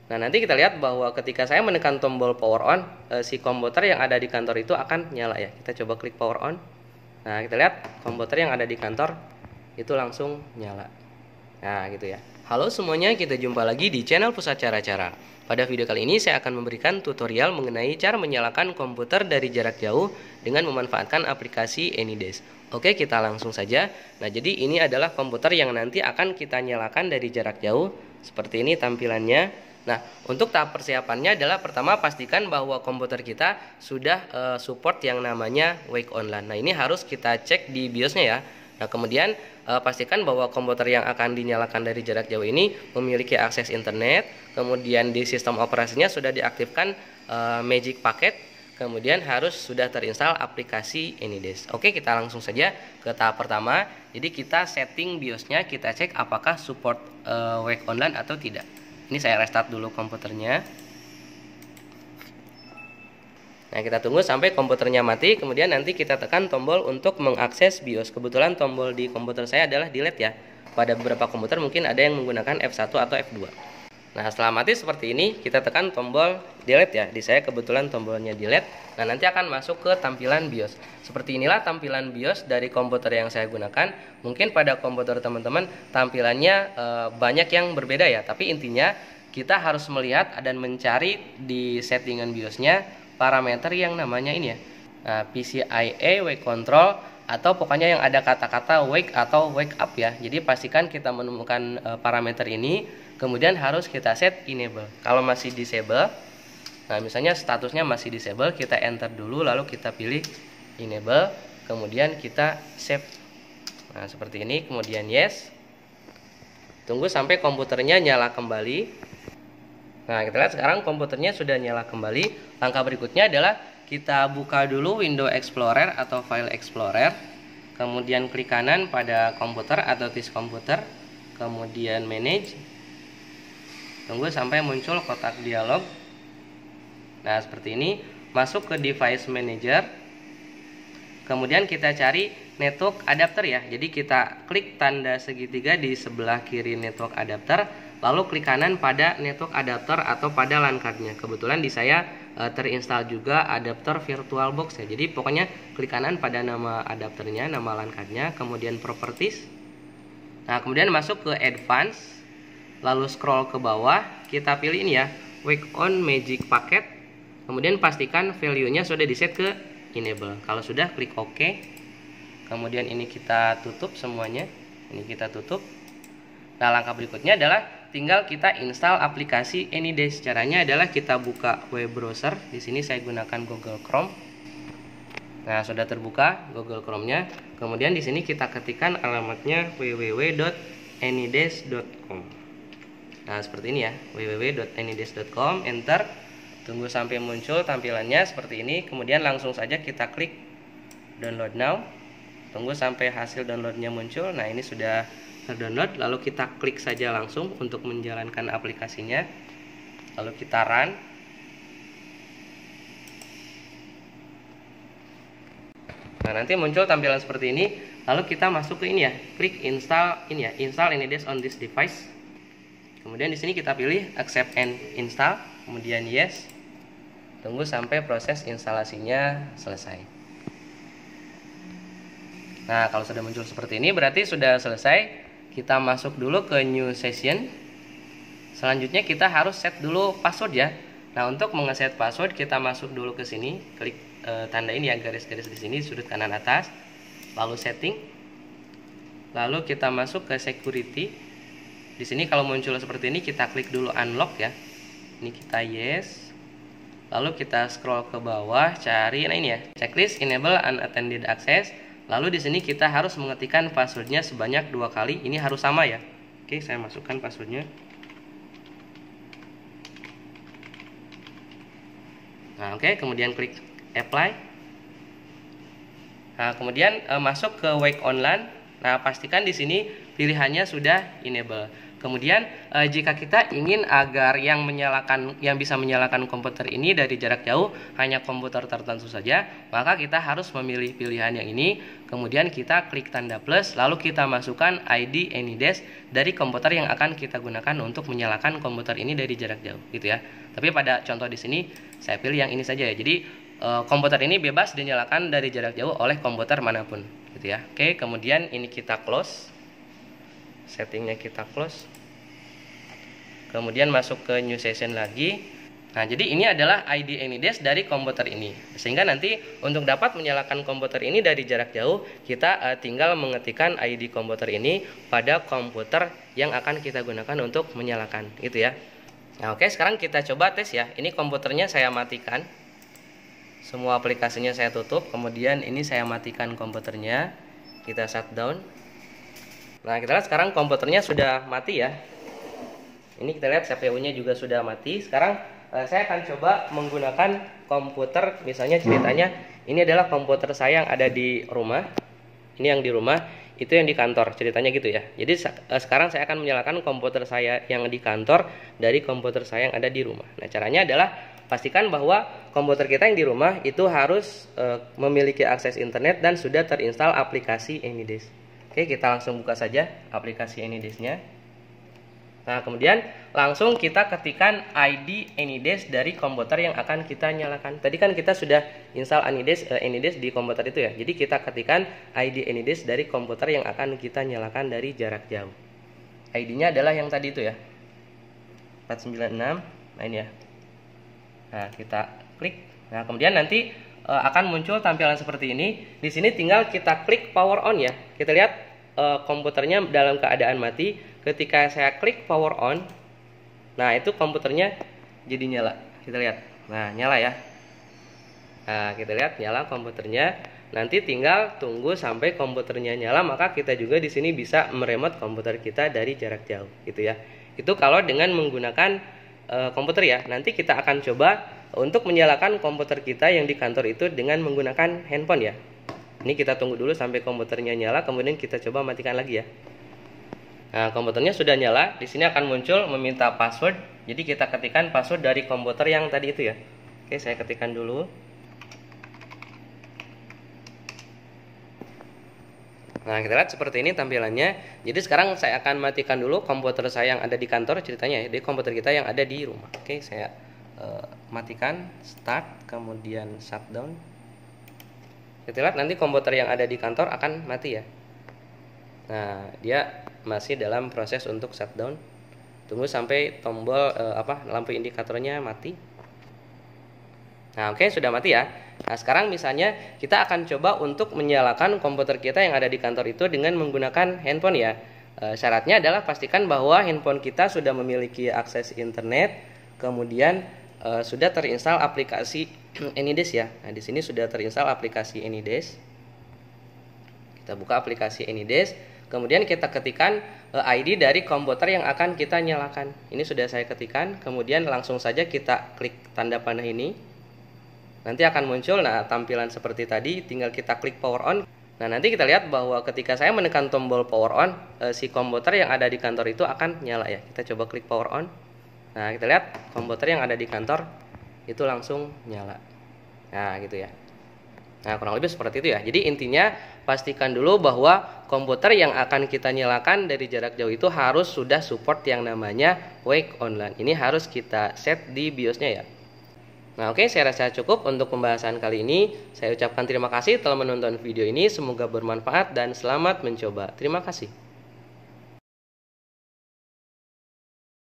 Nah, nanti kita lihat bahwa ketika saya menekan tombol power on, si komputer yang ada di kantor itu akan nyala ya. Kita coba klik power on. Nah, kita lihat komputer yang ada di kantor itu langsung nyala. Nah, gitu ya. Halo semuanya, kita jumpa lagi di channel Pusat Cara-Cara. Pada video kali ini saya akan memberikan tutorial mengenai cara menyalakan komputer dari jarak jauh dengan memanfaatkan aplikasi AnyDesk. Oke, kita langsung saja. Nah, jadi ini adalah komputer yang nanti akan kita nyalakan dari jarak jauh. Seperti ini tampilannya. Nah, untuk tahap persiapannya adalah pertama pastikan bahwa komputer kita sudah support yang namanya Wake Online. Nah, ini harus kita cek di BIOS-nya ya. Nah, kemudian pastikan bahwa komputer yang akan dinyalakan dari jarak jauh ini memiliki akses internet. Kemudian di sistem operasinya sudah diaktifkan Magic Packet. Kemudian harus sudah terinstall aplikasi AnyDesk. Oke, kita langsung saja ke tahap pertama. Jadi kita setting BIOS-nya, kita cek apakah support Wake Online atau tidak. Ini saya restart dulu komputernya. Nah, kita tunggu sampai komputernya mati. Kemudian nanti kita tekan tombol untuk mengakses BIOS. Kebetulan tombol di komputer saya adalah delete ya. Pada beberapa komputer mungkin ada yang menggunakan F1 atau F2. Nah, setelah mati seperti ini, kita tekan tombol delete ya. Di saya kebetulan tombolnya delete. Nah, nanti akan masuk ke tampilan BIOS. Seperti inilah tampilan BIOS dari komputer yang saya gunakan. Mungkin pada komputer teman-teman tampilannya banyak yang berbeda ya. Tapi intinya kita harus melihat dan mencari di settingan BIOS-nya parameter yang namanya ini ya. Nah, PCIe Wake Control atau pokoknya yang ada kata-kata wake atau wake up ya. Jadi pastikan kita menemukan parameter ini. Kemudian harus kita set enable. Kalau masih disable, nah misalnya statusnya masih disable, kita enter dulu lalu kita pilih enable, kemudian kita save. Nah, seperti ini, kemudian yes. Tunggu sampai komputernya nyala kembali. Nah, kita lihat sekarang komputernya sudah nyala kembali. Langkah berikutnya adalah kita buka dulu Window Explorer atau File Explorer. Kemudian klik kanan pada komputer atau disk komputer. Kemudian manage. Tunggu sampai muncul kotak dialog. Nah, seperti ini. Masuk ke device manager. Kemudian kita cari network adapter ya. Jadi kita klik tanda segitiga di sebelah kiri network adapter. Lalu klik kanan pada network adapter atau pada LAN card-nya. Kebetulan di saya terinstall juga adapter VirtualBox ya. Jadi pokoknya klik kanan pada nama adapternya, nama LAN card-nya. Kemudian properties. Nah, kemudian masuk ke advanced. Lalu scroll ke bawah, kita pilih ini ya, Wake On Magic Packet. Kemudian pastikan value-nya sudah diset ke enable. Kalau sudah, klik OK. Kemudian ini kita tutup semuanya. Ini kita tutup. Nah, langkah berikutnya adalah tinggal kita install aplikasi AnyDesk. Caranya adalah kita buka web browser. Di sini saya gunakan Google Chrome. Nah, sudah terbuka Google Chrome-nya. Kemudian di sini kita ketikkan alamatnya www.anydesk.com. Nah, seperti ini ya, www.anydesk.com, enter. Tunggu sampai muncul tampilannya seperti ini. Kemudian langsung saja kita klik download now. Tunggu sampai hasil downloadnya muncul. Nah, ini sudah terdownload. Lalu kita klik saja langsung untuk menjalankan aplikasinya. Lalu kita run. Nah, nanti muncul tampilan seperti ini. Lalu kita masuk ke ini ya, klik install ini ya, install AnyDesk on this device. Kemudian di sini kita pilih accept and install, kemudian yes. Tunggu sampai proses instalasinya selesai. Nah, kalau sudah muncul seperti ini berarti sudah selesai. Kita masuk dulu ke new session. Selanjutnya kita harus set dulu password ya. Nah, untuk mengeset password kita masuk dulu ke sini, klik tanda ini ya, garis-garis di sini sudut kanan atas. Lalu setting. Lalu kita masuk ke security. Di sini kalau muncul seperti ini kita klik dulu unlock ya. Ini kita yes. Lalu kita scroll ke bawah cari nah ini ya, checklist enable unattended access. Lalu di sini kita harus mengetikkan passwordnya sebanyak 2 kali. Ini harus sama ya. Oke, saya masukkan passwordnya. Nah, oke, kemudian klik apply. Nah, kemudian masuk ke Wake Online. Nah, pastikan di sini pilihannya sudah enable. Kemudian jika kita ingin agar yang bisa menyalakan komputer ini dari jarak jauh hanya komputer tertentu saja, maka kita harus memilih pilihan yang ini. Kemudian kita klik tanda plus, lalu kita masukkan ID AnyDesk dari komputer yang akan kita gunakan untuk menyalakan komputer ini dari jarak jauh, gitu ya. Tapi pada contoh di sini saya pilih yang ini saja ya. Jadi komputer ini bebas dinyalakan dari jarak jauh oleh komputer manapun, gitu ya. Oke, kemudian ini kita close. Settingnya kita close, kemudian masuk ke new session lagi. Nah, jadi ini adalah ID AnyDesk dari komputer ini, sehingga nanti untuk dapat menyalakan komputer ini dari jarak jauh, kita tinggal mengetikkan ID komputer ini pada komputer yang akan kita gunakan untuk menyalakan, gitu ya. Nah, oke, sekarang kita coba tes ya. Ini komputernya saya matikan, semua aplikasinya saya tutup, kemudian ini saya matikan komputernya, kita shutdown. Nah, kita lihat sekarang komputernya sudah mati ya. Ini kita lihat CPU-nya juga sudah mati. Sekarang saya akan coba menggunakan komputer, misalnya ceritanya ini adalah komputer saya yang ada di rumah. Ini yang di rumah, itu yang di kantor, ceritanya gitu ya. Jadi sekarang saya akan menyalakan komputer saya yang di kantor dari komputer saya yang ada di rumah. Nah, caranya adalah pastikan bahwa komputer kita yang di rumah itu harus memiliki akses internet dan sudah terinstall aplikasi AnyDesk. Oke, kita langsung buka saja aplikasi AnyDesk-nya. Nah, kemudian langsung kita ketikkan ID AnyDesk dari komputer yang akan kita nyalakan. Tadi kan kita sudah install AnyDesk di komputer itu ya. Jadi kita ketikkan ID AnyDesk dari komputer yang akan kita nyalakan dari jarak jauh. ID-nya adalah yang tadi itu ya, 496. Nah, ini ya. Nah, kita klik. Nah, kemudian nanti akan muncul tampilan seperti ini. Di sini tinggal kita klik power on ya. Kita lihat komputernya dalam keadaan mati. Ketika saya klik power on, nah itu komputernya jadi nyala. Kita lihat. Nah, nyala ya. Nah, kita lihat nyala komputernya. Nanti tinggal tunggu sampai komputernya nyala, maka kita juga di sini bisa meremote komputer kita dari jarak jauh, gitu ya. Itu kalau dengan menggunakan komputer ya. Nanti kita akan coba untuk menyalakan komputer kita yang di kantor itu dengan menggunakan handphone ya. Ini kita tunggu dulu sampai komputernya nyala, kemudian kita coba matikan lagi ya. Nah, komputernya sudah nyala. Di sini akan muncul meminta password. Jadi kita ketikkan password dari komputer yang tadi itu ya. Oke, saya ketikkan dulu. Nah, kita lihat seperti ini tampilannya. Jadi sekarang saya akan matikan dulu komputer saya yang ada di kantor, ceritanya ya, di komputer kita yang ada di rumah. Oke, saya matikan, start, kemudian shutdown. Kita lihat nanti komputer yang ada di kantor akan mati ya. Nah, dia masih dalam proses untuk shutdown. Tunggu sampai tombol lampu indikatornya mati. Nah, oke, sudah mati ya. Nah, sekarang misalnya kita akan coba untuk menyalakan komputer kita yang ada di kantor itu dengan menggunakan handphone ya. Syaratnya adalah pastikan bahwa handphone kita sudah memiliki akses internet, kemudian sudah terinstall aplikasi AnyDesk ya. Nah, di sini sudah terinstall aplikasi AnyDesk. Kita buka aplikasi AnyDesk. Kemudian kita ketikkan ID dari komputer yang akan kita nyalakan. Ini sudah saya ketikkan. Kemudian langsung saja kita klik tanda panah ini. Nanti akan muncul tampilan seperti tadi. Tinggal kita klik power on. Nah, nanti kita lihat bahwa ketika saya menekan tombol power on, si komputer yang ada di kantor itu akan nyala ya. Kita coba klik power on. Nah, kita lihat komputer yang ada di kantor itu langsung nyala. Nah, gitu ya. Nah, kurang lebih seperti itu ya. Jadi intinya pastikan dulu bahwa komputer yang akan kita nyalakan dari jarak jauh itu harus sudah support yang namanya Wake Online. Ini harus kita set di BIOS-nya ya. Nah, oke, saya rasa cukup untuk pembahasan kali ini. Saya ucapkan terima kasih telah menonton video ini. Semoga bermanfaat dan selamat mencoba. Terima kasih.